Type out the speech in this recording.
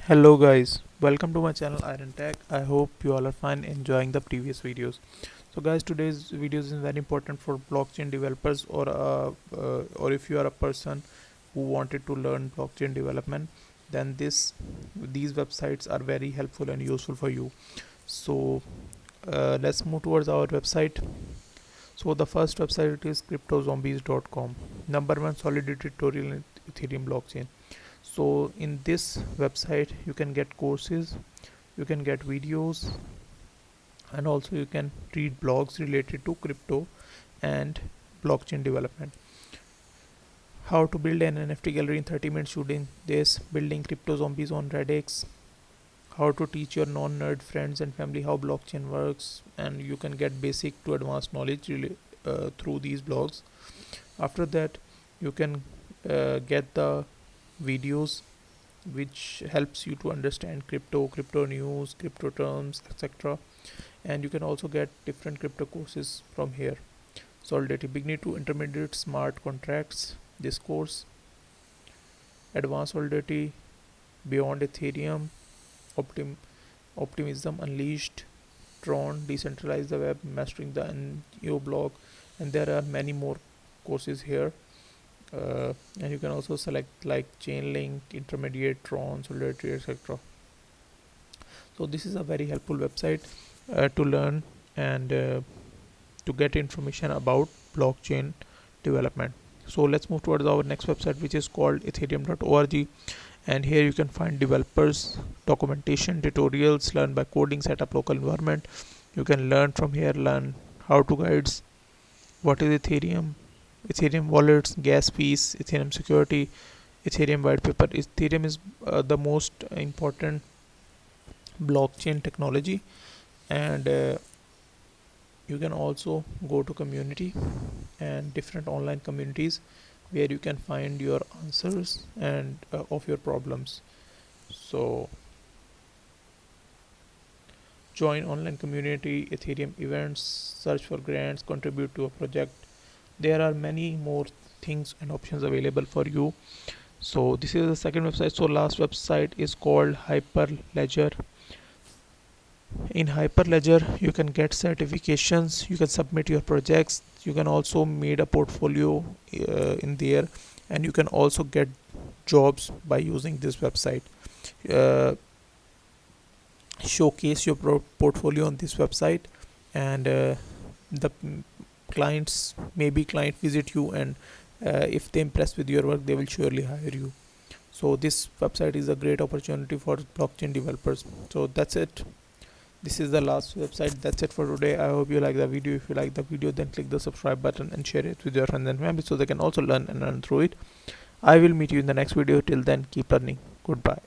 Hello guys, welcome to my channel Iron Tech. I hope you all are fine enjoying the previous videos. So guys, today's video is very important for blockchain developers or if you are a person who wanted to learn blockchain development, then these websites are very helpful and useful for you. So let's move towards our website. So the first website is cryptozombies.com, number one solidity tutorial in Ethereum blockchain. So in this website you can get courses, you can get videos, and also you can read blogs related to crypto and blockchain development. How to build an NFT gallery in 30 minutes shooting this, building crypto zombies on Redx, how to teach your non-nerd friends and family how blockchain works, and you can get basic to advanced knowledge through these blogs. After that you can get the videos which helps you to understand crypto news, crypto terms, etc. And you can also get different crypto courses from here. Solidity beginner to intermediate smart contracts, this course. Advanced solidity beyond Ethereum, optim optimism unleashed, Tron, decentralize the web, mastering the NEO block, and there are many more courses here. And you can also select like Chainlink, intermediate, Tron, Solidity, etc. So this is a very helpful website to learn and to get information about blockchain development. So let's move towards our next website, which is called ethereum.org, and here you can find developers documentation, tutorials, learn by coding, set up local environment. You can learn from here, learn how to guides, what is Ethereum wallets, gas fees, Ethereum security, Ethereum white paper. Ethereum is the most important blockchain technology, and you can also go to community and different online communities where you can find your answers and of your problems. So join online community, Ethereum events, search for grants, contribute to a project. There are many more things and options available for you. So this is the second website. So last website is called Hyperledger. In Hyperledger you can get certifications, you can submit your projects, you can also make a portfolio in there, and you can also get jobs by using this website. uh, Showcase your portfolio on this website, and the client visit you, and if they impress with your work they will surely hire you. So this website is a great opportunity for blockchain developers. So that's it, this is the last website. That's it for today. I hope you like the video. If you like the video, then click the subscribe button and share it with your friends and family so they can also learn and learn through it. I will meet you in the next video. Till then, keep learning. Goodbye.